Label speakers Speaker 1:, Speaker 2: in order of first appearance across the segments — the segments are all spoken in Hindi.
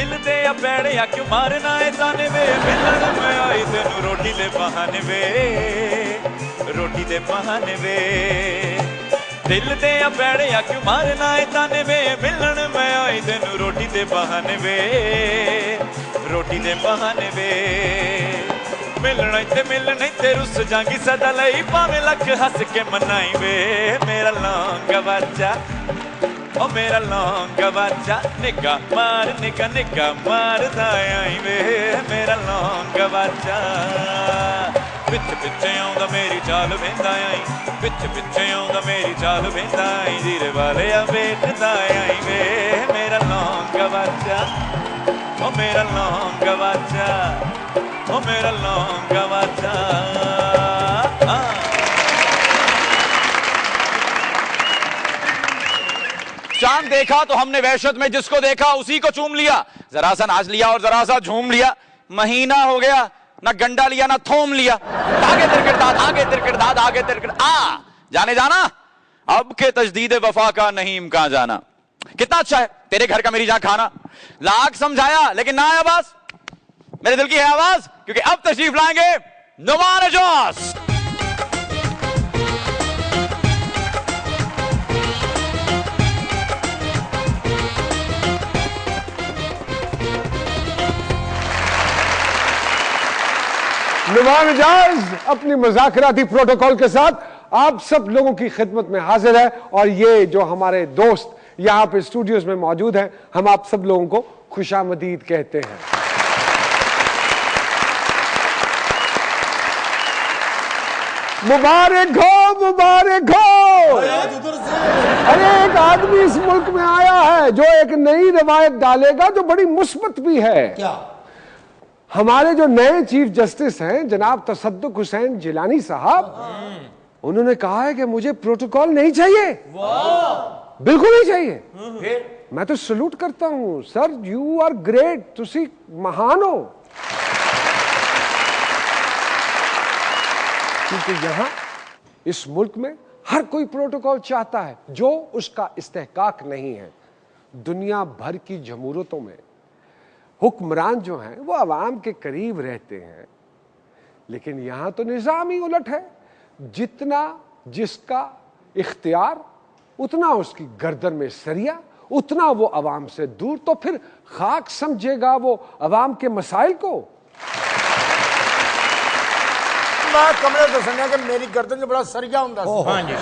Speaker 1: दिल दे या पैड़िया क्यों मारना है जाने वे, मिलन में आई तेनू रोटी दे बहाने वे, रोटी दे बहाने वे। दिल दे या पैड़िया क्यों मारना है जाने वे, मिलन में आई तेनू रोटी दे बहाने वे, रोटी दे बहाने वे। मिलना ते रुस जांगी सदा लई, भावें लख हस के मनाई वे। मेरा लौंगा बाजा ओ मेरा लौंगा बाजा, निगा मार दाई वे। मेरा लौंगा बाजा पिछ पिछे आउंदा मेरी चाल वेंदा आई, पिछ पिछे आउंदा मेरी चाल वेंदा आई, जीरे वाले वेटदा आई वे। मेरा लौंगा बाजा ओ मेरा लौंगा बाजा, ओ मेरा लौंगा बाजा। चांद देखा तो हमने वहशत में जिसको देखा उसी को चूम लिया, जरा सा नाच लिया और जरा सा झूम लिया। महीना हो गया ना गंडा लिया ना थोम लिया, आगे तिरकड़ दाद आगे तिरकड़ दाद आगे तिरकड़ आ जाने जाना, अब के तजदीद वफा का नहीं इम्कान जाना। कितना अच्छा है तेरे घर का मेरी जहां खाना, लाख समझाया लेकिन ना आवाज, मेरे दिल की है आवाज, क्योंकि अब तशरीफ लाएंगे नुमान एजाज।
Speaker 2: नुमान एजाज अपनी मुज़ाकराती प्रोटोकॉल के साथ आप सब लोगों की खिदमत में हाजिर है, और ये जो हमारे दोस्त यहां पे स्टूडियोज में मौजूद हैं, हम आप सब लोगों को खुशामदीद कहते हैं। मुबारक हो, मुबारक हो। अरे एक आदमी इस मुल्क में आया है जो एक नई रवायत डालेगा जो बड़ी मुस्बत भी है। क्या? हमारे जो नए चीफ जस्टिस हैं जनाब तसद्दुक हुसैन जिलानी साहब, उन्होंने कहा है कि मुझे प्रोटोकॉल नहीं चाहिए, बिल्कुल नहीं चाहिए। मैं तो सलूट करता हूं सर, यू आर ग्रेट, तुसी महान हो। क्योंकि यहां इस मुल्क में हर कोई प्रोटोकॉल चाहता है जो उसका इस्तेहकाक नहीं है। दुनिया भर की जमहूरतों में हुक्मरान जो हैं वो अवाम के करीब रहते हैं, लेकिन यहां तो निज़ाम ही उलट है। जितना जिसका इख्तियार उतना उसकी गर्दन में सरिया, उतना वो अवाम से दूर। तो फिर खाक समझेगा वो अवाम के मसाइल को।
Speaker 3: मैं कमरे दसना कि मेरी गर्दन बड़ा सरिया होंदा सी। हां जी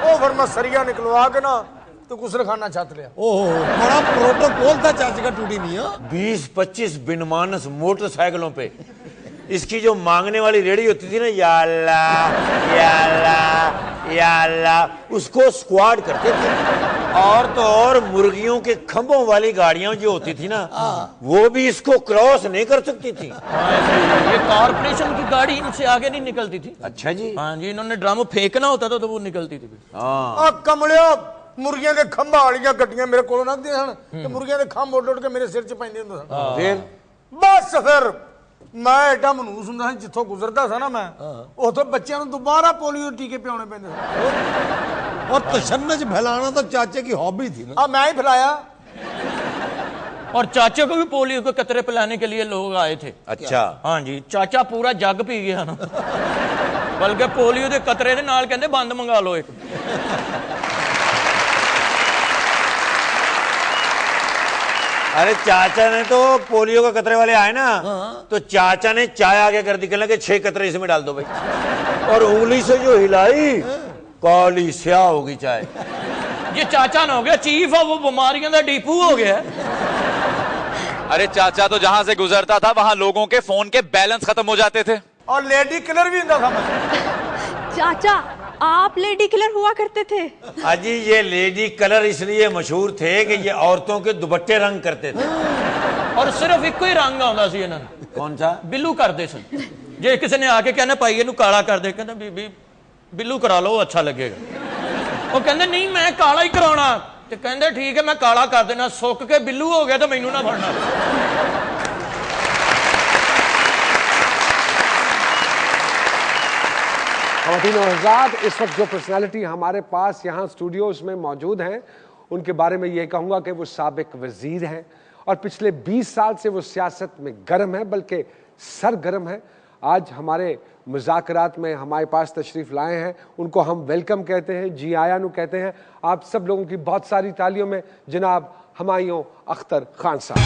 Speaker 3: ओ फिर मैं सरिया निकलवा के ना तो गुस्ल खाना चाहते लिया। ओह बड़ा प्रोटोकॉल था चाची का, टूटी नहीं है।
Speaker 4: 20-25 बिनमानस मोटरसाइकिलों पे इसकी जो मांगने वाली रेडी होती थी ना, या अल्लाह या अल्लाह या अल्लाह, उसको स्क्वाड करते थे। और तो और मुर्गियों के खंभों वाली गाड़ियां जो होती थी ना, वो भी इसको क्रॉस नहीं कर सकती थी।
Speaker 5: ये कॉर्पोरेशन की गाड़ी इनसे आगे नहीं निकलती थी।
Speaker 4: अच्छा जी।
Speaker 5: हाँ जी, इन्होंने ड्रामो फेंकना होता था तो वो निकलती थी।
Speaker 3: हाँ कमलियो, मुर्गियां के खंभा वालियां गड्डियां मेरे को ना दी सन कि मुर्गियां के खंभ उड़ उड़ के मेरे सिर च पैंदे हुंदे सन।
Speaker 4: फिर
Speaker 3: बस फिर मैं एडा मनूस हुंदा सी, जिथों गुजरदा सा ना मैं उथों बच्चों को दोबारा पोलियो टीके पियाने पैंदे सन।
Speaker 6: और तशन्नुज फैलाना तो चाचे की हॉबी थी ना।
Speaker 3: मैं ही फैलाया।
Speaker 5: और चाचे को भी पोलियो के कतरे पिलाने के लिए लोग आए थे।
Speaker 4: अच्छा।
Speaker 5: हाँ जी, चाचा पूरा जग पी गया ना, बल्कि पोलियो के कतरे दे नाल कहंदे बंद मंगा लो एक।
Speaker 4: अरे चाचा ने तो पोलियो का कतरे वाले आए ना, तो चाचा ने चाय आगे कर दी, कहने लगे 6 कतरे इसमें डाल दो भाई, और उंगली से जो हिलाई काली स्याह होगी चाय।
Speaker 5: ये चाचा ना हो गया चीफ, और वो बीमारियों का डीपू हो गया।
Speaker 1: अरे चाचा तो जहां से गुजरता था वहां लोगों के फोन के बैलेंस खत्म हो जाते थे।
Speaker 3: और लेडी किलर भी होता था।
Speaker 7: चाचा आप लेडी किलर हुआ करते थे।
Speaker 4: अजी ये लेडी कलर इसलिए मशहूर थे कि ये औरतों के दुपट्टे रंग करते थे।
Speaker 5: और सिर्फ एक ही रंग आंदा सी इन्हां नूं।
Speaker 4: कौन सा?
Speaker 5: बिल्लू करते सन। जे किसी ने आके कहना भाई इहनूं काला कर दे, कहंदा बीबी बिल्लू करा लो अच्छा लगेगा। वो कहंदे नहीं मैं काला ही कराउणा, ते कहंदे ठीक है मैं काला कर देना, सुक के बिल्लू हो गया तो मैनू ना फड़ना।
Speaker 2: ख़वातीन और हज़रात, इस वक्त जो पर्सनालिटी हमारे पास यहाँ स्टूडियोज़ में मौजूद हैं उनके बारे में ये कहूँगा कि वो साबिक वज़ीर हैं और पिछले 20 साल से वो सियासत में गर्म है, बल्कि सरगर्म है। आज हमारे मुज़ाकरात में हमारे पास तशरीफ़ लाए हैं, उनको हम वेलकम कहते हैं, जी आया नु कहते हैं। आप सब लोगों की बहुत सारी तालियों में जनाब हुमायूं अख्तर खान साहब।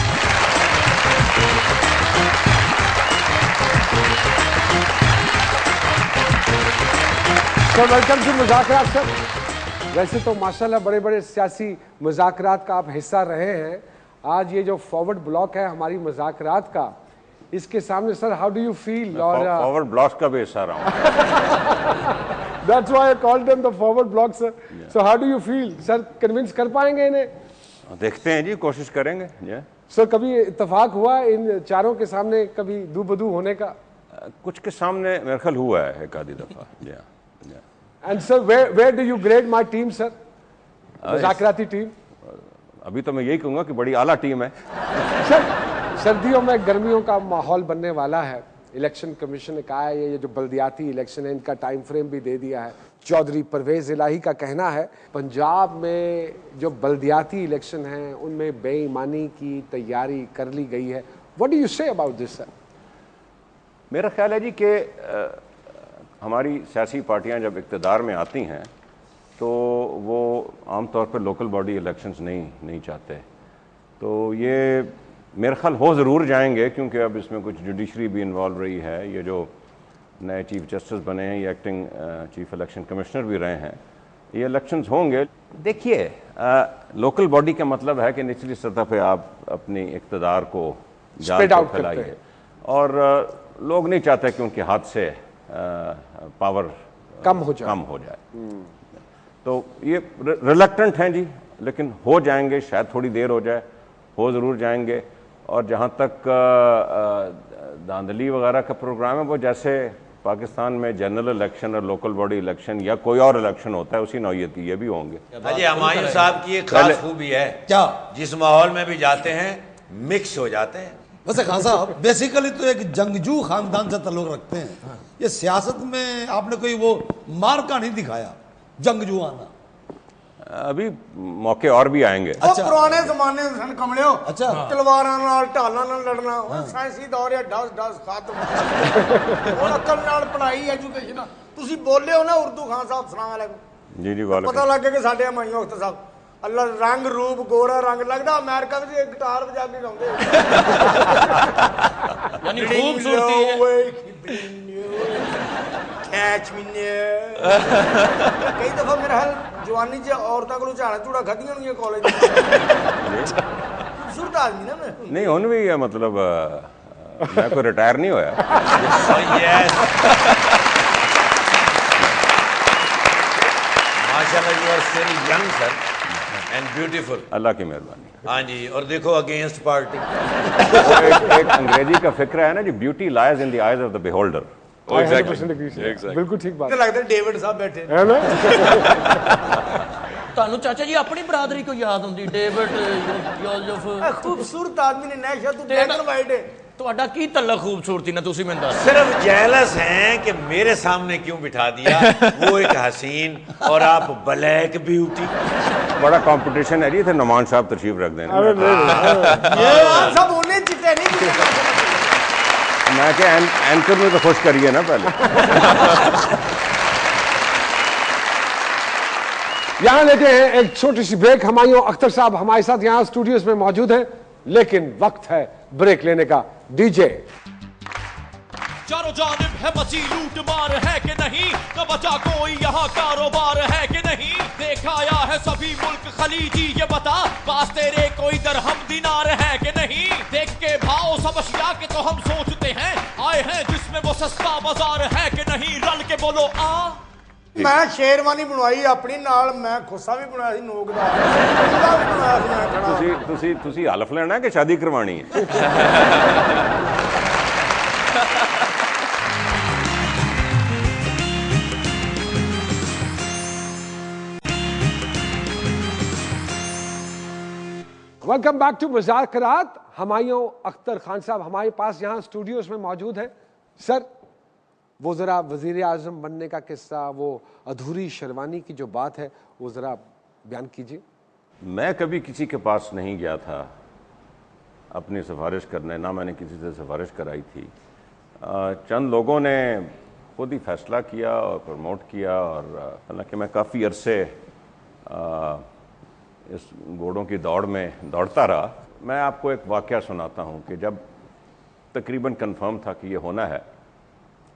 Speaker 2: Sir welcome to Muzakarat sir. वैसे तो माशाल्लाह बड़े बड़े सियासी मुज़ाकरात का आप हिस्सा रहे हैं। आज ये जो फॉरवर्ड ब्लॉक है हमारी मुज़ाकरात का, इसके सामने sir how do you feel? और
Speaker 8: फॉरवर्ड ब्लॉक का भी हिस्सा रहा हूँ।
Speaker 2: That's why I called them the forward block sir. So how do you feel sir? Convince कर पाएंगे इन्हें?
Speaker 8: देखते हैं जी, कोशिश करेंगे।
Speaker 2: सर कभी इत्तेफाक हुआ इन चारों के सामने कभी दू बदू होने का?
Speaker 8: कुछ के सामने मेरे ख्याल हुआ है एक आधी दफा।
Speaker 2: And sir where do you grade my team sir, मुज़ाकराती टीम?
Speaker 8: अभी तो मैं यही कहूंगा कि बड़ी आला टीम है
Speaker 2: सर। सर्दियों में गर्मियों का माहौल बनने वाला है। इलेक्शन कमीशन ने कहा है ये जो बल्दियाती इलेक्शन है इनका टाइम फ्रेम भी दे दिया है। चौधरी परवेज इलाही का कहना है पंजाब में जो बल्दियाती इलेक्शन हैं उनमें बेईमानी की तैयारी कर ली गई है। What do you say about this sir?
Speaker 8: मेरा ख्याल है जी कि हमारी सियासी पार्टियां जब इक़्तिदार में आती हैं तो वो आमतौर पर लोकल बॉडी इलेक्शंस नहीं चाहते। तो ये मेरा ख्याल हो ज़रूर जाएंगे, क्योंकि अब इसमें कुछ जुडिशरी भी इन्वॉल्व रही है। ये जो नए चीफ जस्टिस बने हैं, ये एक्टिंग चीफ इलेक्शन कमिश्नर भी रहे हैं। ये इलेक्शंस होंगे। देखिए लोकल बॉडी का मतलब है कि निचली सतह पे आप अपनी इक़्तिदार को जाल को फैलाइए, और लोग नहीं चाहते कि उनके हाथ से पावर कम हो जाए। तो ये रिलक्टेंट हैं जी, लेकिन हो जाएंगे, शायद थोड़ी देर हो जाए, हो ज़रूर जाएंगे। और जहाँ तक धांधली वगैरह का प्रोग्राम है, वो जैसे पाकिस्तान में जनरल इलेक्शन और लोकल बॉडी इलेक्शन या कोई और इलेक्शन होता है उसी नौयत की ये भी होंगे।
Speaker 4: अजय हुमायूं साहब की एक खास खूबी है, क्या जिस माहौल में भी जाते हैं मिक्स हो जाते हैं।
Speaker 6: वैसे खान साहब बेसिकली तो एक जंगजू खानदान से ताल्लुक रखते हैं। ये सियासत में आपने कोई वो मार्का नहीं दिखाया जंगजू आना?
Speaker 8: अभी मौके और भी आएंगे।
Speaker 3: अच्छा। पुराने जमाने में कमले हो, अच्छा, तलवारां नाल ढालां नाल लड़ना, हुण साइंसी दौर है, डस खत्म। हुण अकल नाल पढ़ाई एजुकेशन। तुसी बोले हो ना उर्दू खान साहब, अस्सलाम वालेकुम।
Speaker 8: जी वालेकुम।
Speaker 3: पता लग गया कि साडे हुमायूं अख्तर साहब अल्लाह रंग रूप गोरा रंग लगदा अमेरिका में गिटार बजा के गाउंदे
Speaker 5: यानी खूबसूरती
Speaker 3: कैच मी कई दफा मेरा हाल जवानी च औरतां कोलों झाड़ा झूड़ा खादियां होंगियां कॉलेज खूबसूरत आदमी ना मैं।
Speaker 8: नहीं हुण भी है, मतलब मैं कोई रिटायर नहीं होया।
Speaker 4: माशाल्लाह you are still young sir and beautiful.
Speaker 8: अल्लाह की मेहरबानी।
Speaker 4: हाँ जी, और देखो अगेंस्ट पार्टी।
Speaker 8: एक अंग्रेजी का फिक्र है ना जी, beauty lies in the eyes of the beholder.
Speaker 2: बिल्कुल ठीक बात।
Speaker 3: लगता है डेविड साहब बैठे
Speaker 2: है ना।
Speaker 5: ਤੁਹਾਨੂੰ ਚਾਚਾ ਜੀ ਆਪਣੀ ਬਰਾਦਰੀ ਕੋ ਯਾਦ ਹੁੰਦੀ? ਡੇਵਿਡ ਯੋਜ਼ਫ
Speaker 3: खूबसूरत आदमी ने नैशा तू ब्लैक एंड वाइट है।
Speaker 5: ਤੁਹਾਡਾ ਕੀ ਤल्लक खूबसूरती ना ਤੁਸੀਂ ਮੈਨੂੰ ਦੱਸ।
Speaker 4: सिर्फ जेलस हैं कि मेरे सामने क्यों बिठा दिया, वो एक हसीन और आप ब्लैक ब्यूटी।
Speaker 8: बड़ा कंपटीशन है जी, थे नुमान साहब तशरीफ रख देना।
Speaker 3: सब उन्हें चिट्टे नहीं
Speaker 8: मैं क्या एंकर में तो खुश करिए ना पहले।
Speaker 2: यहां लेते हैं एक छोटी सी ब्रेक। हुमायूं अख्तर साहब हमारे साथ यहां स्टूडियोज में मौजूद हैं, लेकिन वक्त है ब्रेक लेने का। डीजे
Speaker 9: चारों जानिब है मची लूट मार है कि नहीं, न बचा कोई यहाँ कारोबार है कि नहीं। देखाया है सभी मुल्क खलीजी, ये बता पास तेरे कोई दरहम दिनार है कि नहीं। देख के भाव सब अशिया के तो हम सोचते हैं, आए हैं जिसमें वो सस्ता बाजार है कि नहीं। रल के बोलो आ।
Speaker 3: मैं शेरवानी बनवाई अपनी नाल, मैं खुस्सा भी बनवाया सी नोक दा, खुस्सा भी बनवाया सी मैं खड़ा।
Speaker 8: तुसी हलफ लेना है कि शादी करवानी है?
Speaker 2: Welcome back to Muzakarat. Humayun Akhtar Khan साहब हमारे पास यहाँ स्टूडियोज में मौजूद है। सर वो ज़रा वज़ीर आज़म बनने का किस्सा, वो अधूरी शेरवानी की जो बात है, वो ज़रा बयान कीजिए।
Speaker 8: मैं कभी किसी के पास नहीं गया था अपनी सिफारिश करने, ना मैंने किसी से सिफारिश कराई थी। चंद लोगों ने खुद ही फैसला किया और प्रमोट किया, और हालांकि मैं काफ़ी अरसे इस घोड़ों की दौड़ में दौड़ता रहा। मैं आपको एक वाक़या सुनाता हूँ कि जब तकरीबन कंफर्म था कि ये होना है,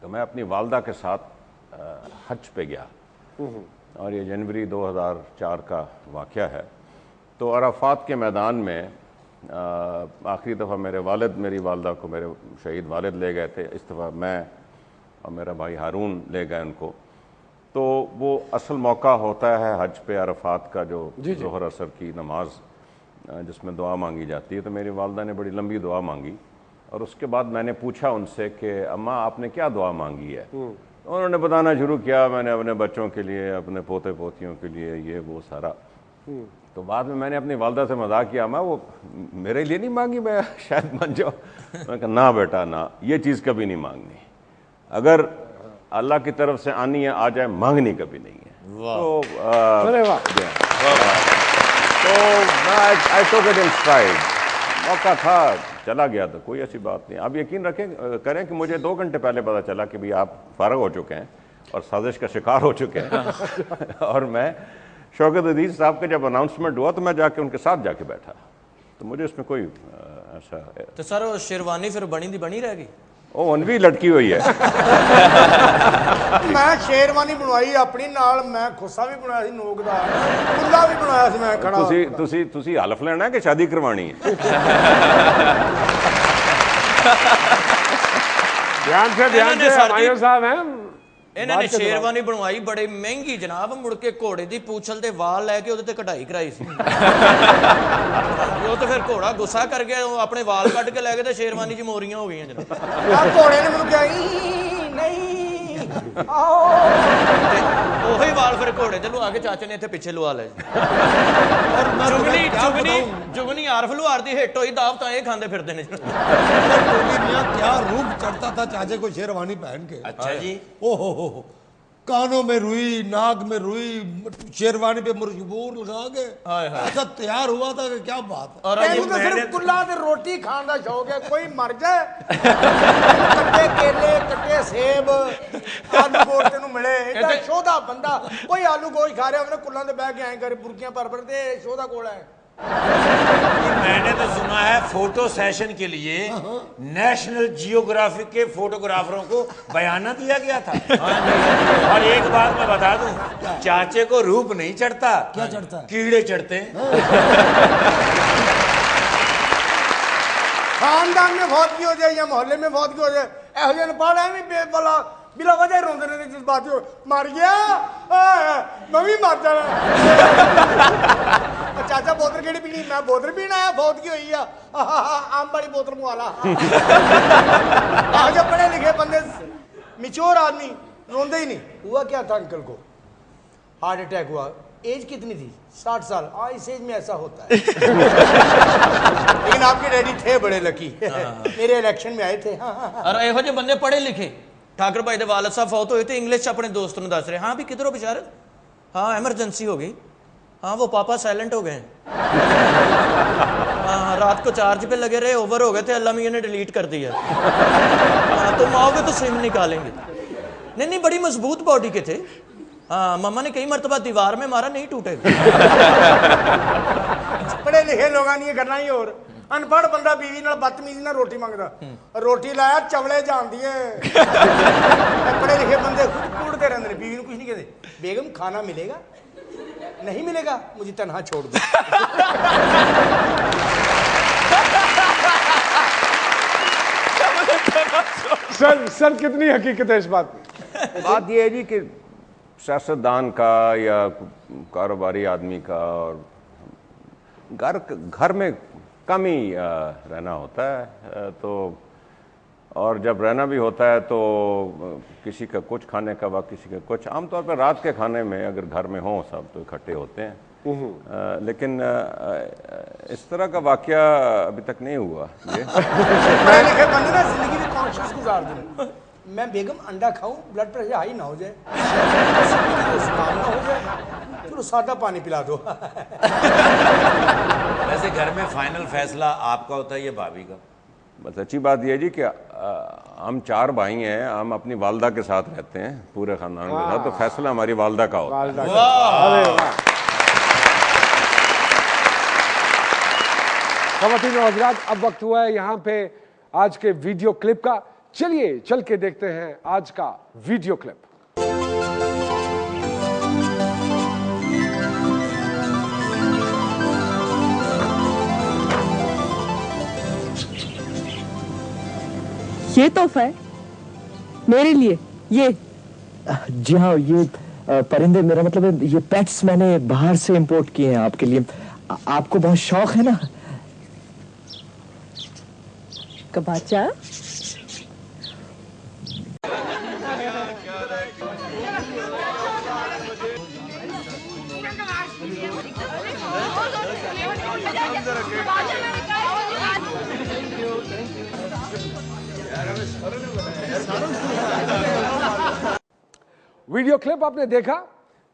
Speaker 8: तो मैं अपनी वालदा के साथ हज पे गया, और ये जनवरी 2004 का वाक़या है। तो अराफात के मैदान में आखिरी दफ़ा मेरे वालिद मेरी वालदा को, मेरे शहीद वालिद ले गए थे, इस दफ़ा मैं और मेरा भाई हारून ले गए उनको। तो वो असल मौका होता है हज पे अराफात का, जो ज़ोहर असर की नमाज जिसमें दुआ मांगी जाती है। तो मेरी वालदा ने बड़ी लंबी दुआ मांगी, और उसके बाद मैंने पूछा उनसे कि अम्मा आपने क्या दुआ मांगी है? उन्होंने बताना शुरू किया, मैंने अपने बच्चों के लिए, अपने पोते पोतियों के लिए, ये वो सारा। तो बाद में मैंने अपनी वालदा से मजाक किया, अम्मा वो मेरे लिए नहीं मांगी, मैं शायद मान जाओ। मैंने कहा ना बेटा ना, ये चीज़ कभी नहीं मांगनी, अगर अल्लाह की तरफ से आनी है आ जाए, मांगनी कभी नहीं है। तो आई टुक इट इन स्ट्राइड। मौका था, चला गया, तो कोई ऐसी बात नहीं। आप यकीन करें कि मुझे 2 घंटे पहले पता चला कि भाई आप फारग हो चुके हैं और साजिश का शिकार हो चुके हैं। और मैं शौकत अजीज साहब का जब अनाउंसमेंट हुआ तो मैं जाके उनके साथ जाके बैठा, तो मुझे इसमें कोई ऐसा।
Speaker 5: तो सर शेरवानी फिर बनी रह गई?
Speaker 8: ओ उनवी लटकी हुई है।
Speaker 3: मैं शेरवानी बनवाई अपनी नाल, मैं खुस्सा भी बनाया सी नोक दा, कुल्ला भी बनाया सी मैं खड़ा।
Speaker 8: तुसी हलफ लेना है कि शादी करवानी है?
Speaker 2: ध्यान से भाइयों साहब हैं,
Speaker 5: इन्होंने शेरवानी बनवाई बड़ी महंगी जनाब, मुड़ के घोड़े दी पूछल ते वाल लैके ओदे ते कढ़ाई कराई सी। वो तो फिर घोड़ा गुस्सा कर गया, अपने वाल कट के लैके ते शेरवानी च मोरियां हो गई जनाब।
Speaker 3: घोड़े ने मैनूं कहा नहीं आओ,
Speaker 5: ओही वाल फिर घोड़े ते लुआ के चाचे ने इत्थे पिछे लुआ ले। जुगनी आरफ लुहार दी हिट होई, दाव तां खांदे फिरदे ने।
Speaker 6: क्या रूप चढ़ता था चाचे को शेरवानी पहन के।
Speaker 4: अच्छा जी।
Speaker 6: ओहो, कानों में रुई, नाक में रुई, शेरवानी पे मुरजबूर लगा के ऐसा तैयार हुआ था कि क्या बात है।
Speaker 3: और तो सिर्फ कुल्ला ते रोटी खाने का शौक है, कोई मर जाए कट्टे केले, कट्टे सेब, आलू गोश्त तेनू मिले, इतना शोधा बंदा। कोई आलू गोश्त खा रहा है, कुल्ला ते बह के आए कर बुरकियां भर ते शोधा कोल है।
Speaker 4: मैंने तो सुना है फोटो सेशन के लिए नेशनल जियोग्राफिक के फोटोग्राफरों को बयाना दिया गया था। और एक बात मैं बता दूं, चाचे को रूप नहीं चढ़ता।
Speaker 6: क्या चढ़ता?
Speaker 4: कीड़े चढ़ते हैं।
Speaker 3: खानदान में फौत की हो जाए या मोहल्ले में फौत की हो जाए, एहो जिहे पढ़ है बेबला बिला वजह रोंदे ने, जिस बात मर गया मैं भी मर जाना। चाचा बोतल केड़ी पीनी? मैं बोतल पीना आया, फौत की हुई आम वाली बोतल मुआला। जब पढ़े लिखे बंदे, मिच्योर आदमी रोंदे ही नहीं। हुआ क्या था अंकल को? हार्ट अटैक हुआ। एज कितनी थी? 60 साल। हाँ, इस एज में ऐसा होता है। लेकिन आपके डैडी थे बड़े लकी, मेरे इलेक्शन में आए थे।
Speaker 5: और ਇਹੋ ਜਿਹੇ ਬੰਦੇ ਪੜ੍ਹੇ ਲਿਖੇ, ठाकुर भाई ਦੇ वालिद साहब फौत होए थे, इंग्लिश अपने दोस्त ਨੂੰ ਦੱਸ ਰਹੇ, हाँ भी किधरों बिचारे, हाँ एमरजेंसी हो गई, हाँ वो पापा साइलेंट हो गए, हाँ रात को चार्ज पे लगे रहे, ओवर हो गए थे, अल्लाह मियां ने डिलीट कर दिया। हाँ तुम आओगे तो सिम निकालेंगे। नहीं बड़ी मजबूत बॉडी के थे। हाँ मम्मा ने कई मरतबा दीवार में मारा, नहीं टूटेगा।
Speaker 3: पढ़े लिखे लोग नहीं करना ही। और अनपढ़ बंदा बीवी नाल बदतमीजी नाल रोटी मंगदा, रोटी लाया चवले जानदी है। पढ़े लिखे बंदे खुद कूड़ते रहते हैं, बीवी को कुछ नहीं कहते। बेगम खाना मिलेगा? नहीं मिलेगा, मुझे तन्हा छोड़ दो।
Speaker 2: सर कितनी हकीकत है इस बात में?
Speaker 8: बात यह है जी कि सियासतदान का या कारोबारी आदमी का और घर में कम ही रहना होता है। तो और जब रहना भी होता है तो किसी का कुछ खाने का वक्त, किसी का कुछ। आमतौर पर रात के खाने में अगर घर में हों सब तो इकट्ठे होते हैं। लेकिन इस तरह का वाकया अभी तक नहीं हुआ। ये
Speaker 3: बंदे ना जिंदगी में कॉन्शियस गुजार दें। मैं बेगम अंडा खाऊं, ब्लड प्रेशर हाई ना हो जाए, जुकाम ना हो जाए, चलो सादा पानी पिला दो।
Speaker 4: वैसे घर में फाइनल फैसला आपका होता है या भाभी का?
Speaker 8: बस अच्छी बात यह है जी कि हम 4 भाई हैं, हम अपनी वालदा के साथ रहते हैं, पूरे खानदान के साथ, तो फैसला हमारी वालदा का होता है।
Speaker 2: ख़वातीन और हज़रात, अब वक्त हुआ है यहाँ पे आज के वीडियो क्लिप का। चलिए चल के देखते हैं आज का वीडियो क्लिप।
Speaker 10: ये तोहफा है मेरे लिए। ये
Speaker 11: जी हाँ, ये परिंदे, मेरा मतलब है ये पेट्स मैंने बाहर से इंपोर्ट किए हैं आपके लिए। आपको बहुत शौक है ना?
Speaker 10: कबाचा।
Speaker 2: वीडियो क्लिप आपने देखा,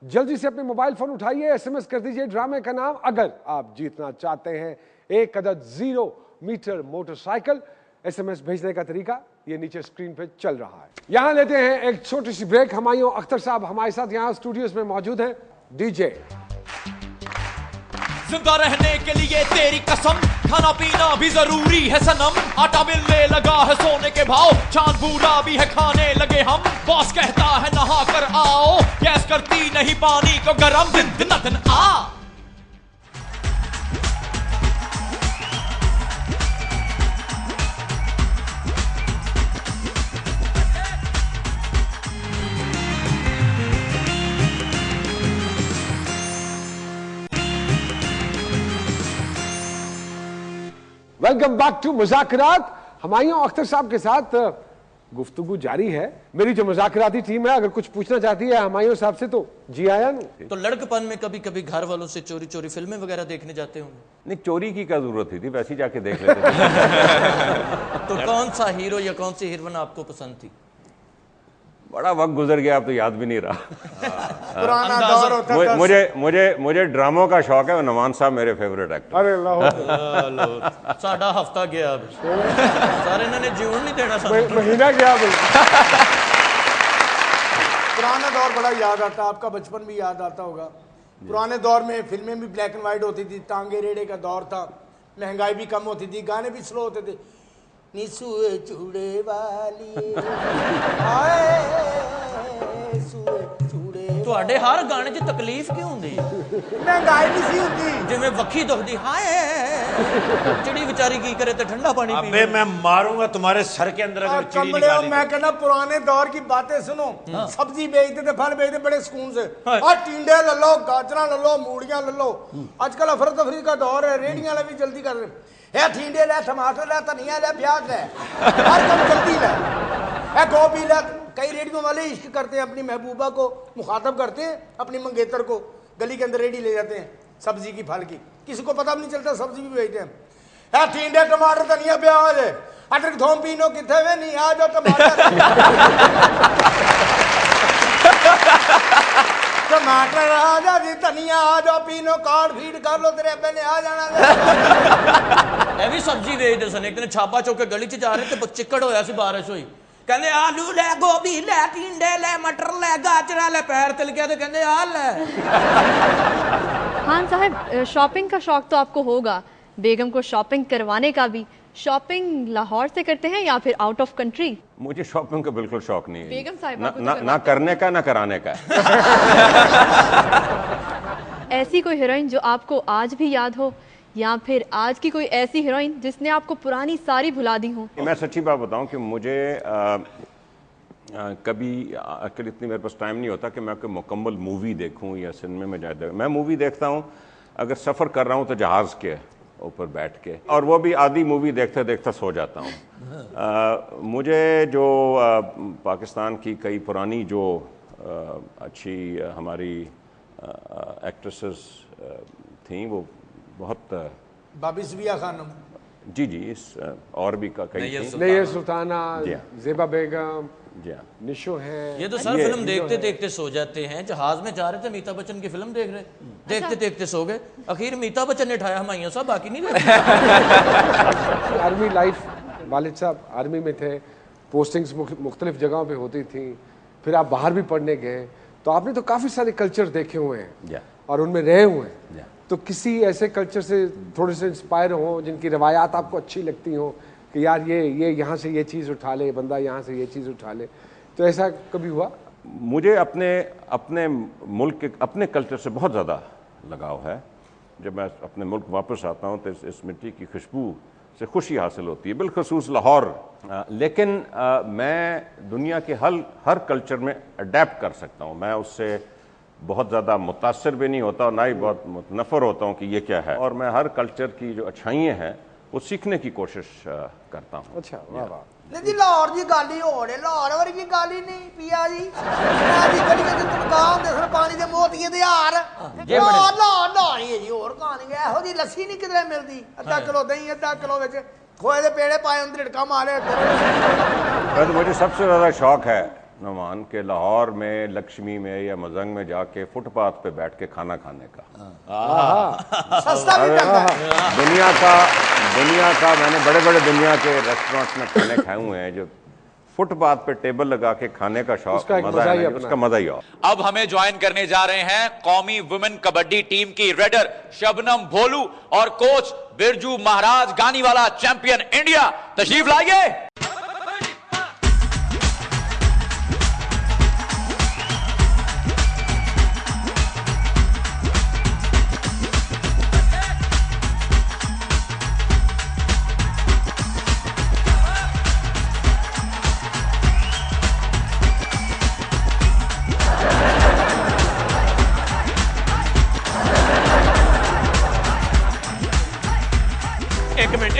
Speaker 2: जल्दी से अपने मोबाइल फोन उठाइए, एसएमएस कर दीजिए ड्रामे का नाम अगर आप जीतना चाहते हैं 1 अदद 0 मीटर मोटरसाइकिल। एसएमएस भेजने का तरीका ये नीचे स्क्रीन पे चल रहा है। यहां लेते हैं एक छोटी सी ब्रेक। हुमायूं अख्तर साहब हमारे साथ यहां स्टूडियोज में मौजूद हैं। डीजे
Speaker 9: जिंदा रहने के लिए तेरी कसम, खाना पीना भी जरूरी है सनम। आटा मिलने लगा है सोने के भाव, चांद बूढ़ा भी है खाने लगे हम। बॉस कहता है नहा कर आओ, गैस करती नहीं पानी को गरम। दिन दिन दिन आ
Speaker 2: welcome back to Muzakarat. Humayun Akhtar साहब के साथ गुफ्तगू जारी है। मेरी जो मुज़ाकराती टीम है अगर कुछ पूछना चाहती है हुमायूं साहब से तो जी आया नहीं।
Speaker 5: तो लड़कपन में कभी कभी घर वालों से चोरी चोरी फिल्में वगैरह देखने जाते होंगे?
Speaker 8: नहीं, चोरी की क्या जरूरत थी, वैसे ही जाके देख लेते थे।
Speaker 5: तो कौन सा हीरो या कौन सी हीरोइन आपको पसंद थी?
Speaker 8: बड़ा वक्त गुजर गया, अब तो याद भी नहीं रहा।
Speaker 3: पुराना दौर होता था।
Speaker 8: मुझे ड्रामों का शौक है, नुमान साहब मेरे फेवरेट एक्टर।
Speaker 2: अरे
Speaker 5: साडा हफ्ता गया सारे इन्होंने जीवन नहीं देना,
Speaker 2: महीना गया भाई।
Speaker 3: पुराना दौर बड़ा याद आता, आपका बचपन भी याद आता होगा। पुराने दौर में फिल्में भी ब्लैक एंड व्हाइट होती थी, टांगे रेड़े का दौर था, महंगाई भी कम होती थी, गाने भी स्लो होते थे। निसुए चूड़े वाली आए सुए चूड़े।
Speaker 5: ਤੁਹਾਡੇ ਹਰ ਗਾਣੇ 'ਚ ਤਕਲੀਫ ਕਿਉਂ ਹੁੰਦੀ ਹੈ?
Speaker 3: महंगाई नहीं सी होती।
Speaker 5: ਜਿਵੇਂ ਵੱਖੀ ਦੁਖਦੀ ਹਾਏ चिड़ी बेचारी की करे तो ठंडा पानी पी।
Speaker 4: अबे मैं मारूंगा तुम्हारे सर के अंदर अगर चिड़ी निकाली।
Speaker 3: मैं कहना पुराने दौर की बातें सुनो। सब्जी बेचते थे, फल बेचते बड़े सुकून से। और टिंडे ले लो, गाजरा ले लो, मूलियां ले लो। आजकल अफरा तफरी का दौर है, रेडियां भी जल्दी कर रहे हैं। ठिंडे ले, टमाटर ले, धनिया ले, प्याज ले, हर कम जल्दी ले। गोभी ले। कई रेडियो वाले इश्क करते हैं, अपनी महबूबा को मुखातब करते हैं, अपनी मंगेतर को गली के अंदर रेडी ले जाते हैं सब्जी की, फल की। किसी को पता भी नहीं चलता, सब्जी भी बेचते हैं। ठिंडे, टमाटर, धनिया, प्याज, अदरक, थोम पीनो किथे वे नहीं आ जाओ टमाटर। टमाटर आ जा जी, धनिया आ जाओ, पीनो, कार्ड फीड कर लो, तेरे अब्बे ने आ जाना।
Speaker 5: ਇਹ ਵੀ ਸਬਜ਼ੀ ਵੇਚਦੇ ਸਨ। ਇੱਕ ਦਿਨ ਛਾਪਾ ਚੁੱਕ ਕੇ ਗਲੀ 'ਚ ਜਾ ਰਹੇ ਤੇ ਚਿੱਕੜ ਹੋਇਆ ਸੀ, ਬਾਰਿਸ਼ ਹੋਈ। ਕਹਿੰਦੇ ਆਲੂ ਲੈ, ਗੋਭੀ ਲੈ, ਟਿੰਡੇ ਲੈ, मटर ले, गाजरा ले, पैर तिल गया तो कहते आ ले।
Speaker 7: खान साहब, शॉपिंग का शौक तो आपको होगा, बेगम को शॉपिंग करवाने का भी। शॉपिंग लाहौर से करते हैं या फिर आउट ऑफ कंट्री?
Speaker 8: मुझे शॉपिंग का बिल्कुल शौक नहीं है।
Speaker 7: बेगम साहिबा को तो
Speaker 8: ना करने का, ना कराने का।
Speaker 7: ऐसी कोई हीरोइन जो आपको आज भी याद हो, या फिर आज की कोई ऐसी हीरोइन जिसने आपको पुरानी सारी भुला दी हो?
Speaker 8: मैं सच्ची बात बताऊं कि मुझे कभी अक्ल इतनी मेरे पास टाइम नहीं होता कि मैं कोई मुकम्मल मूवी देखूं या सिनेमा में जाए। मैं मूवी देखता हूं अगर सफ़र कर रहा हूं तो जहाज़ के ऊपर बैठ के, और वो भी आधी मूवी देखते देखते सो जाता हूं। मुझे जो पाकिस्तान की कई पुरानी जो अच्छी हमारी एक्ट्रेसेस थीं, वो बहुत
Speaker 3: बाबी सुबिया खानम,
Speaker 8: जी जी, इस और भी कई थी।
Speaker 2: नैयर सुल्ताना,
Speaker 8: जी हाँ।
Speaker 2: ज़ेबा बेगम,
Speaker 8: जी हाँ।
Speaker 2: निशो है।
Speaker 5: ये तो सर फिल्म देखते देखते सो जाते हैं। जहाज में जा रहे थे, अमिताभ बच्चन की फिल्म देख रहे, देखते देखते सो गए। आखिर अमिताभ बच्चन ने उठाया, हमायूं साहब बाकी नहीं देखे।
Speaker 2: आर्मी लाइफ, वालिद साहब आर्मी में थे, पोस्टिंग्स मुख्तलिफ जगहों पे होती थी, फिर आप बाहर भी पढ़ने गए, तो आपने तो काफ़ी सारे कल्चर देखे हुए हैं और उनमें रहे हुए हैं। तो किसी ऐसे कल्चर से थोड़े से इंस्पायर हो जिनकी रवायात आपको अच्छी लगती हो कि यार ये यहाँ से ये चीज़ उठा ले, बंदा यहाँ से ये चीज़ उठा ले, तो ऐसा कभी हुआ?
Speaker 8: मुझे अपने मुल्क के अपने कल्चर से बहुत ज़्यादा लगाव है। जब मैं अपने मुल्क वापस आता हूँ तो इस मिट्टी की खुशबू से खुशी हासिल होती है, बिलखसूस लाहौर। लेकिन मैं दुनिया के हर कल्चर में अडेप्ट कर सकता हूँ। मैं उससे बहुत ज़्यादा मुतासर भी नहीं होता और ना ही बहुत मुतनफ़र होता हूँ कि ये क्या है। और मैं हर कल्चर की जो अच्छाइयाँ हैं वो सीखने की कोशिश करता हूँ।
Speaker 2: अच्छा, वाह वाह।
Speaker 3: नहीं जी, लाहौर की गल ही हो रही, लाहौर वर्गी गल ही नहीं पिया जी। मैं जी गलियां च तनखा होंदे सन, पानी दे मोतिये दे हार। लाहौर ही है जी, होर कहानी है। एहो जी लस्सी नहीं किधरे मिलती, अद्धा किलो दही, अद्धा किलो विच खोए दे पेड़े पाए होंदे, ढिड़का मारे।
Speaker 8: तो मुझे सबसे ज़्यादा शौक है नौमान के लाहौर में, लक्ष्मी में या मजंग में जाके फुटपाथ पे बैठ के खाना खाने का।
Speaker 3: सस्ता भी मिलता है।
Speaker 8: दुनिया का मैंने बड़े दुनिया के रेस्टोरेंट्स में खाने खाए हुए हैं, जो फुटपाथ पे टेबल लगा के खाने का शौक, उसका मजा ही और।
Speaker 1: अब हमें ज्वाइन करने जा रहे हैं कौमी वुमेन कबड्डी टीम की रेडर शबनम भोलू और coach Birju Maharaj, गानीवाला champion India. तशरीफ लाइए।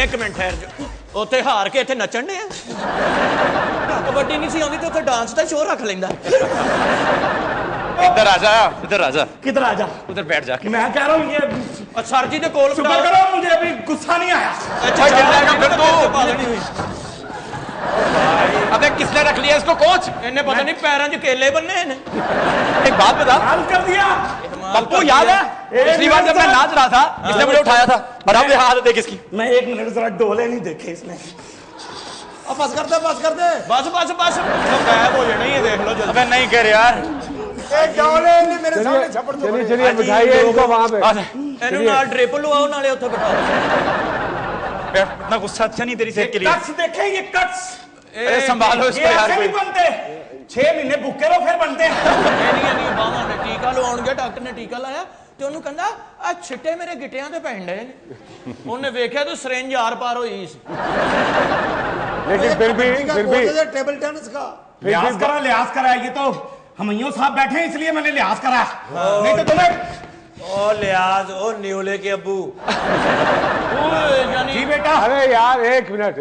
Speaker 5: एक मिनट ठहर जा। ਉੱਥੇ ਹਾਰ ਕੇ ਇੱਥੇ ਨੱਚਣ ਨੇ कबड्डी नहीं सी आती तो उत्थे डांस का शो रख लेंदा।
Speaker 1: इधर आ जा, इधर आ जा।
Speaker 12: किधर आ जा?
Speaker 1: उधर बैठ जा।
Speaker 12: मैं कह रहा हूँ ये
Speaker 5: सर जी दे कोल
Speaker 12: शुक्र करो मुझे अभी गुस्सा नहीं आया।
Speaker 1: अच्छा गिर जाएगा फिर तो। अबे किसने रख लिया इसको कोच?
Speaker 5: इन्हें पता नहीं पैरों च केले बन्ने हैं।
Speaker 1: एक बात बता,
Speaker 12: कर दिया
Speaker 1: पप्पू याद है पिछली बार जब मैं नाच रहा था इसने मुझे उठाया था, और अब ये हाथ देख इसकी।
Speaker 12: मैं एक मिनट जरा डोले नहीं देखे इसने।
Speaker 6: अब बस कर दे बस कर दे
Speaker 5: बस बस बस गायब हो जाना ही है, देख लो जल्दी।
Speaker 1: अबे नहीं कर यार,
Speaker 3: एक डोले नहीं मेरे सामने छपड़ दो।
Speaker 2: चलिए चलिए बिठाइए इनको वहां पे।
Speaker 5: इन्हें नाल ड्रिप लवाओ, नाले उत्थे बिठाओ।
Speaker 1: इतना गुस्सा अच्छा नहीं तेरी सेहत के लिए।
Speaker 12: कट्स देखे ये कट्स?
Speaker 1: अरे संभालो इसको यार।
Speaker 12: ऐसे नहीं बनते, 6 महीने भूखे रहो फिर बनते हैं।
Speaker 5: नहीं बावां ने टीका लवाउण गया, डॉक्टर ने टीका लाया ਤੇ ਉਹਨੂੰ ਕਹਿੰਦਾ ਆ ਛਿੱਟੇ ਮੇਰੇ ਗਿੱਟਿਆਂ ਤੇ ਪੈਣ ਡਏ ਨੇ। ਉਹਨੇ ਵੇਖਿਆ ਤੇ ਸਿਰਿੰਜ ਆਰ ਪਾਰ ਹੋਈ ਸੀ।
Speaker 2: लेकिन फिर भी
Speaker 6: टेबल टेनिस का
Speaker 12: लिहाज करा। ये तो हमइयों साहब बैठे हैं इसलिए मैंने लिहाज करा, नहीं तो तुम्हें
Speaker 4: ओ लिहाज ओ न्यूले के अब्बू।
Speaker 12: जी बेटा।
Speaker 2: अरे यार एक मिनट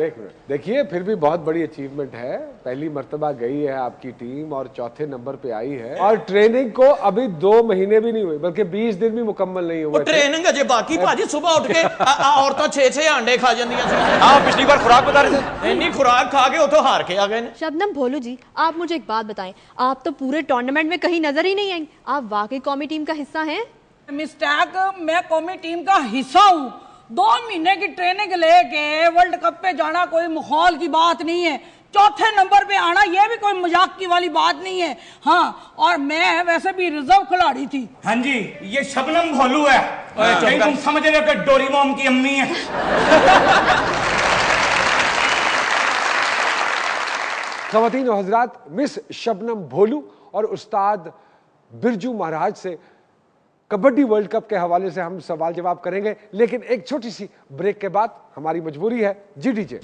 Speaker 2: देखिए, फिर भी बहुत बड़ी अचीवमेंट है। पहली मर्तबा गई है आपकी टीम और चौथे नंबर पे आई है, और ट्रेनिंग को अभी 2 महीने भी नहीं हुए, बल्कि 20 दिन भी मुकम्मल नहीं हुए।
Speaker 5: ट्रेनिंग अजे बाकी भाजी। सुबह उठ के औरतां 6-6 अंडे खा जांदियां सी।
Speaker 1: हां पिछली बार खुराक बता रहे थे,
Speaker 5: इतनी खुराक खा के उतो हार के आ गए।
Speaker 7: शबनम भोलू जी, आप मुझे एक बात बताएं, आप तो पूरे टूर्नामेंट में कहीं नजर ही नहीं आएंगे। आप वाकई कौमी टीम का हिस्सा हैं?
Speaker 10: मिस्टेक, मैं कौमी टीम का हिस्सा हूँ। 2 महीने की ट्रेनिंग लेके वर्ल्ड कप पे जाना कोई माहौल की बात नहीं है। चौथे नंबर पे आना ये भी कोई मजाक की वाली बात नहीं है। हाँ, और मैं वैसे भी रिजर्व खिलाड़ी थी।
Speaker 12: हाँ जी, ये शबनम भोलू है। कहीं तुम समझ रहे हो कि डोरीमोन की अम्मी है।
Speaker 2: ख़वातीन और हज़रात, मिस शबनम भोलू और उस्ताद बिरजू महाराज से कबड्डी वर्ल्ड कप के हवाले से हम सवाल जवाब करेंगे, लेकिन एक छोटी सी ब्रेक के बाद। हमारी मजबूरी है जी डीजे।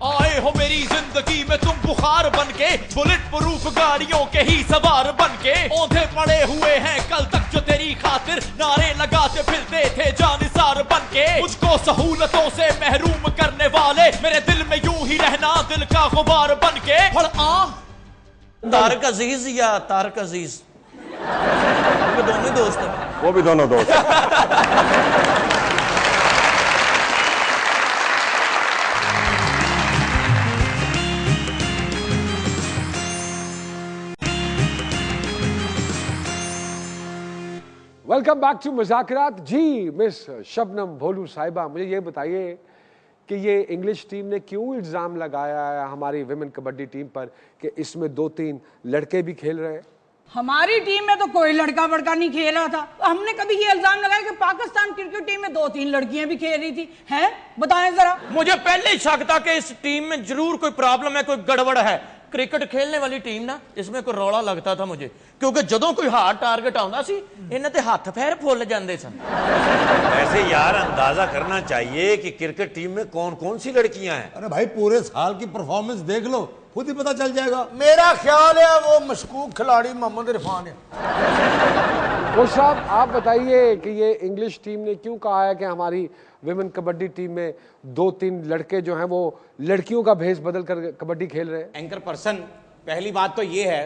Speaker 9: आए हो मेरी जिंदगी में तुम बुखार बनके, बुलेट प्रूफ गाड़ियों के ही सवार बनके, औंधे पड़े हुए हैं कल तक जो तेरी खातिर नारे लगाते फिरते थे जानिसार बनके। मुझको सहूलतों से महरूम करने वाले, मेरे दिल में यूं ही रहना दिल का गुबार बनके।
Speaker 5: तारक अजीज या तारक अजीज, वो दोनों ही दोस्त हैं।
Speaker 8: वो भी दोनों दोस्त।
Speaker 2: Welcome back to Muzakarat. जी मिस शबनम भोलू साहिबा, मुझे ये बताइए कि ये इंग्लिश टीम ने क्यों इल्ज़ाम लगाया है हमारी विमेन कबड्डी टीम पर कि इसमें 2-3 लड़के भी खेल रहे हैं?
Speaker 10: हमारी टीम में तो कोई लड़का बड़का नहीं खेल रहा था। हमने कभी ये इल्जाम लगाया कि पाकिस्तान क्रिकेट टीम में 2-3 लड़कियां भी खेल रही थी? हैं, बताएं जरा।
Speaker 5: मुझे पहले ही शक था कि इस टीम में जरूर कोई प्रॉब्लम है, कोई गड़बड़ है। क्रिकेट खेलने वाली टीम ना, इसमें कोई रौला लगता था मुझे, क्योंकि जदों कोई हार्ड टारगेट आਉਂਦਾ ਸੀ ਇਹਨਾਂ ਤੇ ਹੱਥ पैर फुल ਜਾਂਦੇ ਸਨ।
Speaker 4: ऐसे यार अंदाजा करना चाहिए कि क्रिकेट टीम में कौन कौन सी लड़कियां हैं।
Speaker 6: अरे भाई पूरे साल की परफॉर्मेंस देख लो, खुद ही पता चल जाएगा।
Speaker 3: मेरा ख्याल है वो मशकूक खिलाड़ी मोहम्मद इरफान है।
Speaker 2: कोच साहब आप बताइए कि ये इंग्लिश टीम ने क्यों कहा है कि हमारी विमेन कबड्डी टीम में 2-3 लड़के जो हैं वो लड़कियों का भेष बदल कर कबड्डी खेल रहे हैं?
Speaker 12: एंकर पर्सन, पहली बात तो ये है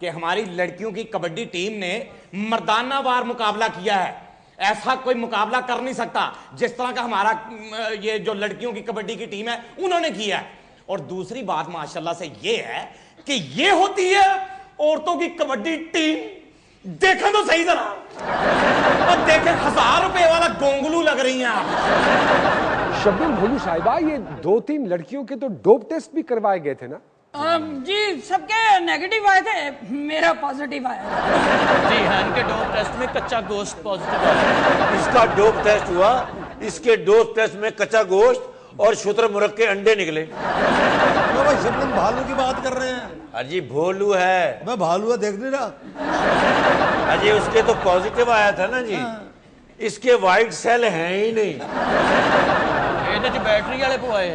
Speaker 12: कि हमारी लड़कियों की कबड्डी टीम ने मर्दानावार मुकाबला किया है। ऐसा कोई मुकाबला कर नहीं सकता जिस तरह का हमारा ये जो लड़कियों की कबड्डी की टीम है उन्होंने किया है। और दूसरी बात माशाल्लाह से ये है कि ये होती है औरतों की कबड्डी टीम। देखें तो सही जरा, और देखें 1000 रुपए वाला गोंगलू लग रही हैं आप।
Speaker 2: शबनम भोलू साहिबा, ये 2-3 लड़कियों के तो डोप टेस्ट भी करवाए गए थे ना?
Speaker 10: जी सबके नेगेटिव आए थे, मेरा पॉजिटिव आया।
Speaker 5: जी हाँ, इनके डोप टेस्ट में कच्चा गोश्त पॉजिटिव आया।
Speaker 4: इसका डोप टेस्ट हुआ, इसके डोप टेस्ट में कच्चा गोश्त और शुतुरमुर्ग के अंडे निकले।
Speaker 6: तो भाई शबनम भालू की बात कर रहे हैं।
Speaker 4: अजी भोलू है।
Speaker 6: मैं भालू है, देख नहीं रहा।
Speaker 4: अजी उसके तो पॉजिटिव आया था ना जी। इसके वाइट सेल हैं ही नहीं।
Speaker 5: ये बैटरी वाले पवाए।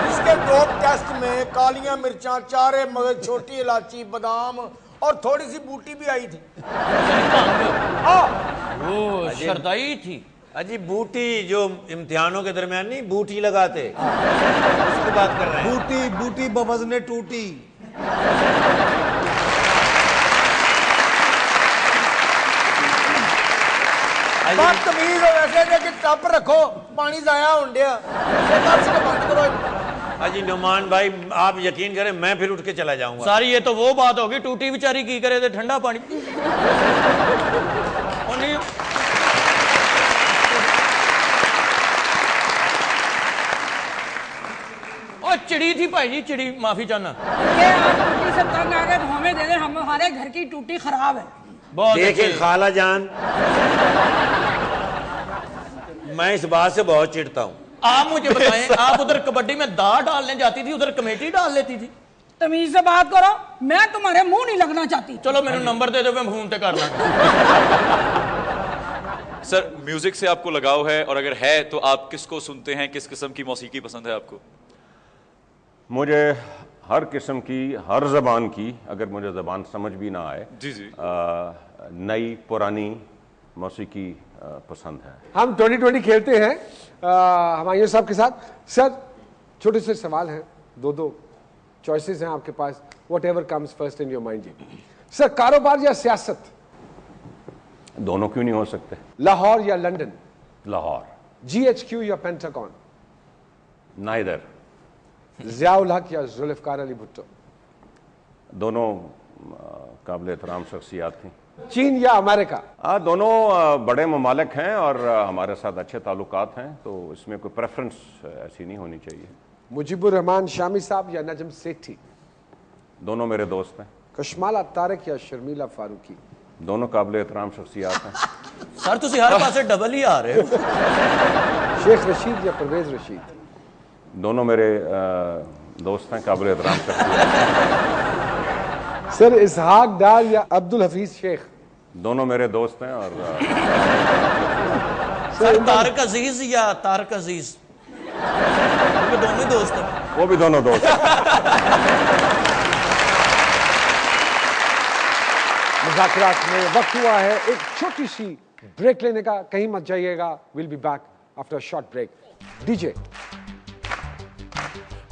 Speaker 3: इसके डोप टेस्ट में कालियां मिर्चा, चारे मगज, छोटी इलायची, बादाम और थोड़ी सी बूटी भी आई थी।
Speaker 5: वो शरदाई थी।
Speaker 4: अजी बूटी जो इम्तिहानों के दरमियान नहीं बूटी लगाते, उसकी बात कर रहे हैं।
Speaker 6: बूटी बूटी बवज़ने टूटी।
Speaker 3: बदतमीज हो वैसे कि टप रखो, पानी जाया होने दिया। बंद करो।
Speaker 4: अजी नुमान भाई आप यकीन करें मैं फिर उठ के चला जाऊंगा।
Speaker 5: सारी ये तो वो बात होगी, टूटी बेचारी की करे थे ठंडा पानी। और चिड़ी थी भाई जी, चिड़ी, माफी चाहना।
Speaker 10: ये आप टूटी से तंग आ गए तो हमें दे दें, हमारे घर की टूटी खराब है।
Speaker 4: देखिए खाला जान, मैं इस बात से बहुत चिढ़ता हूँ।
Speaker 5: आप मुझे बताएं, आप उधर कबड्डी में दांव डालने जाती थी, उधर कमेटी डाल लेती थी?
Speaker 10: तमीज से बात करो, मैं तुम्हारे मुंह नहीं लगना चाहती।
Speaker 5: चलो मेरा नंबर दे दो, मैं फोन पे कर लूंगा।
Speaker 1: सर म्यूजिक से आपको लगाव है, और अगर है तो आप किसको सुनते हैं, किस किस्म की मौसीकी पसंद है आपको?
Speaker 8: मुझे हर किस्म की, हर ज़बान की, अगर मुझे ज़बान समझ भी ना आए,
Speaker 1: जी जी,
Speaker 8: नई पुरानी मौसीकी पसंद है।
Speaker 2: हम 2020 खेलते हैं हमारे साहब के साथ। सर छोटे से सवाल हैं, दो चॉइसेस हैं आपके पास, whatever comes first in your mind जी। सर कारोबार या सियासत?
Speaker 8: दोनों क्यों नहीं हो सकते?
Speaker 2: लाहौर या लंदन?
Speaker 8: लाहौर।
Speaker 2: GHQ या पेंटागन?
Speaker 8: नाइदर।
Speaker 2: ज़ियाउल हक या जुल्फ़िकार अली भुट्टो?
Speaker 8: दोनों काबिल एहतराम शख्सियात थी।
Speaker 2: चीन या अमेरिका?
Speaker 8: दोनों बड़े ममालिक हैं और हमारे साथ अच्छे ताल्लुकात हैं, तो इसमें कोई प्रेफरेंस ऐसी नहीं होनी चाहिए।
Speaker 2: मुजीबुर रहमान शामी साहब या नजम सेठी?
Speaker 8: दोनों मेरे दोस्त हैं।
Speaker 2: कशमाला तारक या शर्मिला फारूकी?
Speaker 8: दोनों काबिल एहतराम शख्सियात हैं।
Speaker 5: सर तुसी हर पासे डबल ही आ रहे हो।
Speaker 2: शेख रशीद या परवेज रशीद?
Speaker 8: दोनों मेरे दोस्त हैं, काबिल एहतराम शख्सियात।
Speaker 2: सर इसहाक डार या अब्दुल हफीज शेख?
Speaker 8: दोनों मेरे दोस्त हैं। और
Speaker 5: सर तारक अजीज या तारक अजीज? क्योंकि दोनों ही दोस्त हैं।
Speaker 8: वो भी दोनों दोस्त हैं।
Speaker 2: मुज़ाकरात में वक्त हुआ है एक छोटी सी ब्रेक लेने का, कहीं मत जाइएगा। Will be back after a short break. DJ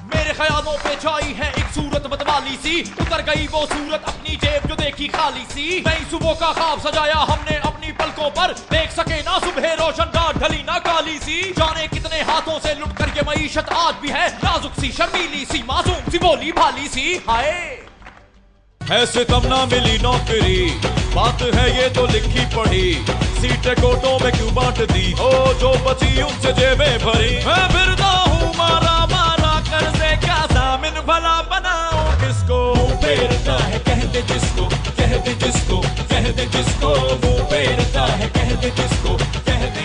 Speaker 9: मेरे ख्यालों पे छाई है एक सूरत बदमाली सी, उतर गई वो सूरत अपनी जेब जो देखी खाली सी। नई सुबह का ख्वाब सजाया हमने अपनी पलकों पर, देख सके ना सुबह रोशन रात ढली ना काली सी। जाने कितने हाथों से लुट कर ये मईशत आज भी है नाजुक सी, शर्मीली सी, मासूम सी, भोली भाली सी। हाय ऐसे तम ना मिली नौकरी, बात है ये तो लिखी पढ़ी, सीटें कोटों में क्यों बांट दी, ओ जो बची उनसे जेबें भरी। मैं फिरता हूँ मारा मारा कर्जे का जामिन, भला बनाओ किसको। मुंह फेरता है कह दे जिसको, कह दे जिसको, कह दे जिसको। मुंह फेरता है कह दे जिसको, कह दे।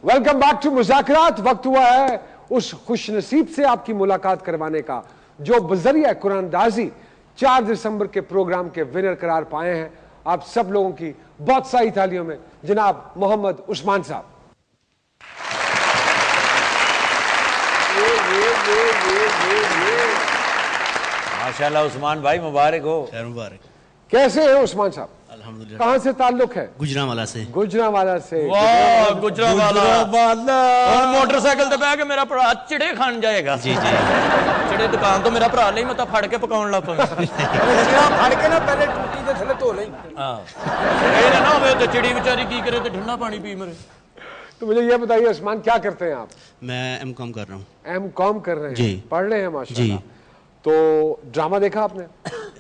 Speaker 2: Welcome back to Muzakarat. वक्त हुआ है उस खुशनसीब से आपकी मुलाकात करवाने का जो बजरिया कुरानदाजी 4 दिसंबर के प्रोग्राम के विनर करार पाए हैं। आप सब लोगों की बहुत सारी तालियों में जनाब मोहम्मद उस्मान साहब।
Speaker 4: माशाल्लाह उस्मान भाई, मुबारक हो।
Speaker 13: मुबारक।
Speaker 2: कैसे हैं उस्मान साहब?
Speaker 13: अल्हम्दुलिल्लाह।
Speaker 2: कहां से ताल्लुक है?
Speaker 13: गुजरांवाला से।
Speaker 2: गुजरांवाला से।
Speaker 5: वाह, गुजरांवाला। और मोटरसाइकिल ते बह के मेरा भरा चिड़े खान जाएगा।
Speaker 13: जी जी।
Speaker 5: चिड़े दुकान तो मेरा भरा नहीं, मैं तो फड़ के पकाउण लग पया।
Speaker 3: फड़ के ना पहले टूटी दे थले धो लई।
Speaker 5: हां, ये ना होवे तो चिड़ी बेचारी की करे, तो ठंडा पानी पी मरे।
Speaker 2: तो मुझे ये बताइए उस्मान, क्या करते हैं आप?
Speaker 13: मैं एमकॉम कर रहा हूँ।
Speaker 2: एमकॉम कर रहे हैं?
Speaker 13: जी।
Speaker 2: पढ़ रहे हैं माशाल्लाह।
Speaker 13: जी।
Speaker 2: तो ड्रामा देखा आपने?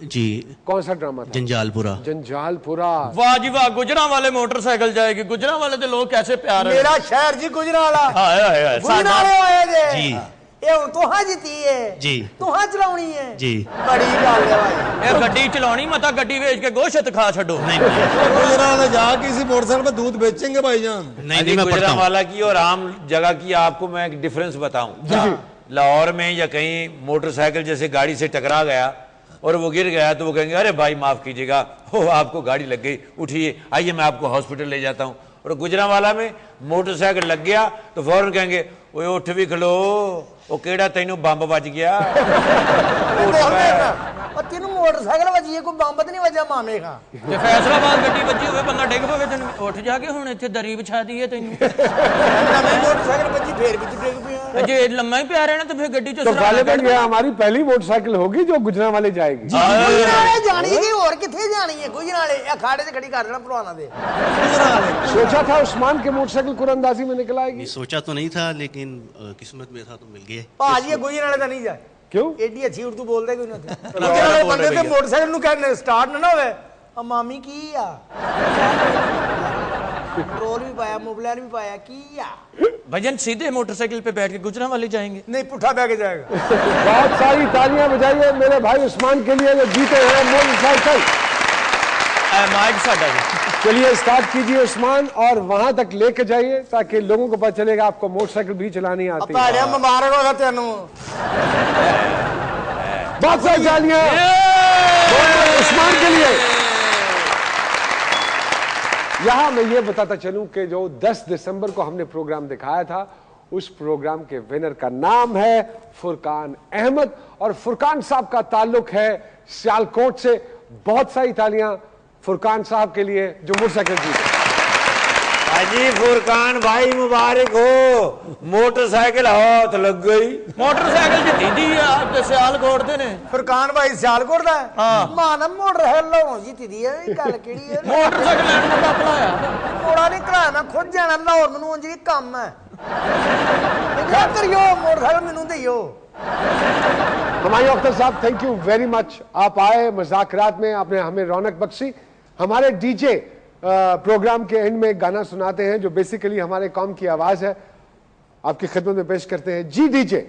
Speaker 13: जी।
Speaker 2: कौन सा ड्रामा था?
Speaker 13: जंजालपुरा।
Speaker 2: जंजालपुरा।
Speaker 5: वाह जी वाह, गुजरांवाले मोटरसाइकिल जाएगी। गुजरांवाले दे लोग कैसे प्यार है।
Speaker 3: मेरा शहर जी गुजरांवाला।
Speaker 5: हाय हाय हाय।
Speaker 3: गुजरांवाले आए जे
Speaker 13: जी।
Speaker 3: ये हुन तुहां जीती है
Speaker 13: जी,
Speaker 3: तुहां चलाउणी है
Speaker 13: जी।
Speaker 3: बड़ी गल है भाई।
Speaker 5: ये गड्डी चलाउणी मता गड्डी बेच के गोश्त खा छड़ो।
Speaker 13: नहीं
Speaker 6: गुजरांवाला जाके किसी मोटरसाइकिल पे दूध बेचेंगे भाईजान।
Speaker 13: नहीं, मैं पढ़ता हूँ।
Speaker 4: गुजरांवाला की और आम जगह की आपको मैं एक डिफरेंस बताऊं। लाहौर में या कहीं मोटरसाइकिल जैसे गाड़ी से टकरा गया और वो गिर गया तो वो कहेंगे अरे भाई माफ कीजिएगा, हो आपको गाड़ी लग गई, उठिए आइए मैं आपको हॉस्पिटल ले जाता हूँ। और गुजरांवाला में मोटरसाइकिल लग गया तो फौरन कहेंगे ओए उठ भी खलो, वो केड़ा तैनू बंब बज गया।
Speaker 3: और तेनू मोटरसाइकिल वजी है, कोई बंब तो नहीं वजा मामे का।
Speaker 5: जे फैसलाबाद गड्डी वजी होवे बंदा डिग पवे तैनू उठ जाके हुण इत्थे दरी बिछा दी है तैनू।
Speaker 3: नवी मोटरसाइकिल वजी फेर भी डिग पिया।
Speaker 5: जे लम्मा ही प्यार है ना तो फिर गड्डी
Speaker 2: तो गालिबन ये हमारी पहली मोटरसाइकिल होगी जो गुजरांवाले जाएगी।
Speaker 3: गुजरांवाले जानी है और किथे जानी है? गुजरांवाले अखाड़े से खड़ी कर देना पुराना दे।
Speaker 2: सोचा था उस्मान के मोटरसाइकिल कुरानदाजी में निकल आएगी?
Speaker 13: सोचा तो नहीं था, लेकिन किस्मत में था तो मिल गया।
Speaker 3: भाजी गुजरांवाले तो नहीं जाए।
Speaker 2: क्यों?
Speaker 3: एडी अच्छी उर्दू बोलदे कोई ना। गुजरांवाले बंदे ते मोटरसाइकिल नु कहने स्टार्ट ना होवे, आ मामी की आ पेट्रोल भी पाया, मोबिल भी पाया की आ।
Speaker 5: भजन सीधे मोटरसाइकिल पे बैठ के गुजरांवाले जाएंगे?
Speaker 3: नहीं, पुट्ठा बैठ के जाएगा।
Speaker 2: बहुत सारी तालियां बजाइए मेरे भाई उस्मान के लिए जो जीते हैं मोटरसाइकिल।
Speaker 5: माइक साडा।
Speaker 2: चलिए स्टार्ट कीजिए उस्मान और वहां तक लेके जाइए ताकि लोगों को पता चलेगा आपको मोटरसाइकिल भी चलानी आती है।
Speaker 3: मुबारक होगा तेनू।
Speaker 2: बहुत सारी तालियां उस्मान के लिए। यहां मैं ये बताता चलूं कि जो 10 दिसंबर को हमने प्रोग्राम दिखाया था उस प्रोग्राम के विनर का नाम है फुरकान अहमद और फुरकान साहब का ताल्लुक है सियालकोट से। बहुत सारी तालियां फुरकान साहब के लिए जो मोटरसाइकिल जीते।
Speaker 4: अजी फुरकान भाई मुबारक हो, मोटरसाइकिल हाथ लग गई।
Speaker 5: मोटरसाइकिल जी दीदी आप ते सियालकोट दे ने।
Speaker 3: फुरकान भाई सियालकोट दा है?
Speaker 5: हां।
Speaker 3: माना मोटरसाइकिल लो जीती दी है, गल केड़ी है?
Speaker 5: मोटरसाइकिल लैंड मुंडा खलाया।
Speaker 3: मोड़ा नहीं खलाया, मैं खुद जाना लाहौर, मैनू जी काम है। क्या करियो मोटरसाइकिल मैनू दियो।
Speaker 2: हमारे अख्तर साहब थैंक यू वेरी मच। आप आए मुज़ाकरात में, आपने हमें रौनक बख्शी। हमारे डीजे प्रोग्राम के एंड में गाना सुनाते हैं जो बेसिकली हमारे कौम की आवाज है, आपकी खिदमत में पेश करते हैं जी डीजे।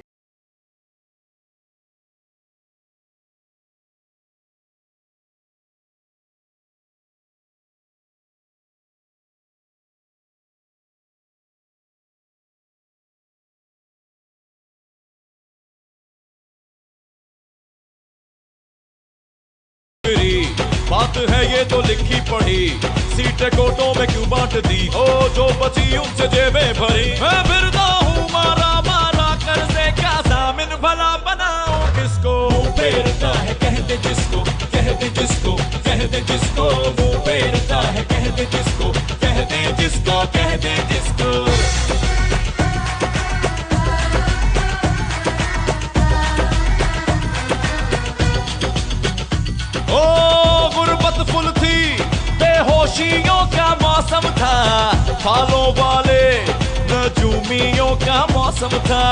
Speaker 9: बात है ये तो लिखी पढ़ी, सीटें कोटों में क्यों बांट दी, ओ जो बची उनसे जेबें भरी। मैं फिरता हूँ मारा मारा कर्जे का जामिन, भला बनाओ किसको। मुंह फेरता है कह दे जिसको, कह दे जिसको, कह दे जिसको। मुंह फेरता है कह दे जिसको, कह दे जिसको, कह दे जिसको। फुल थी बेहोशियों का मौसम था, फालों वाले
Speaker 1: नजूमियों का मौसम था,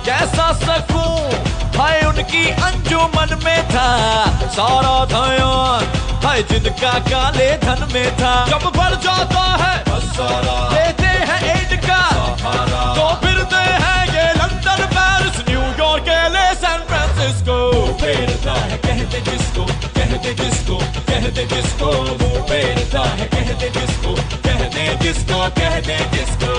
Speaker 1: कैसा सकून हाय उनकी अंजुमन में था। सारा ध्यान हाय जिनका काले धन में था। जब भर जाता है देते हैं एड का, तो फिरते हैं ये लंदन पेरिस न्यूयॉर्क एले सैन फ्रांसिस्को। फेरता है कहते जिसको, कहते जिसको, कहते जिसको, मुंह फेरता है कहते जिसको, कहते जिसको, कहते जिसको।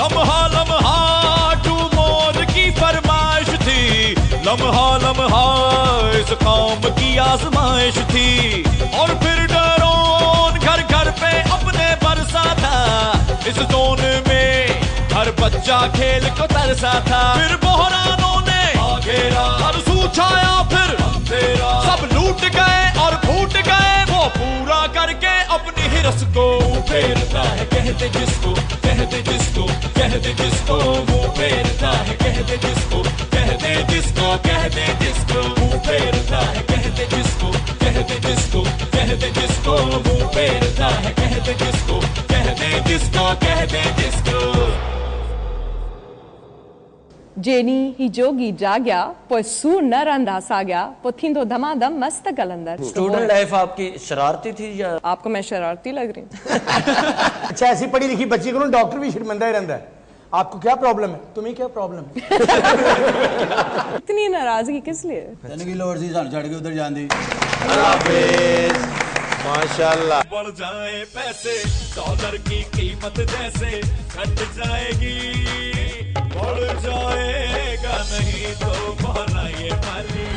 Speaker 1: लम्हा लम्हा टू मोर की फरमाइश थी, लम्हा लम्हा इस कौम की आजमाइश थी। और फिर डरोन घर घर पे अपने बरसा था, इस जोन में हर बच्चा खेल को तरसा था। फिर बहरानों ने घेरा, हर सू छाया फिर अंधेरा, सब लूट गए और फूट गए वो पूरा करके अपनी हिरस को। फेरता है कहते जिसको, कहते जिसको, कहते जिसको, मुंह फेरता है कहते जिसको, कहते जिसको, कहते जिसको, मुंह फेरता है कहते जिसको, कहते जिसको, कहते जिसको, मुंह फेरता है कहते जिसको, कहते जिसको, कहते जिसको।
Speaker 14: जेनी ही जोगी जाग्या पोइ सूर न रंधासा गया पो थींदो धमाधम मस्त कलंदर।
Speaker 5: स्टूडेंट लाइफ आपकी शरारती थी या
Speaker 14: आपको मैं शरारती लग रही हूँ?
Speaker 3: अच्छा, ऐसी पढ़ी लिखी बच्ची को डॉक्टर भी शर्मिंदा ही रहता है। आपको क्या प्रॉब्लम है? तुम्हें क्या प्रॉब्लम है?
Speaker 14: इतनी नाराजगी किस लिए?
Speaker 6: उधर जान दी।
Speaker 4: माशाल्लाह।
Speaker 1: बढ़ जाए पैसे डॉलर की कीमत जैसे घट जाएगी, बढ़ जाएगा नहीं तो मौला ये माली।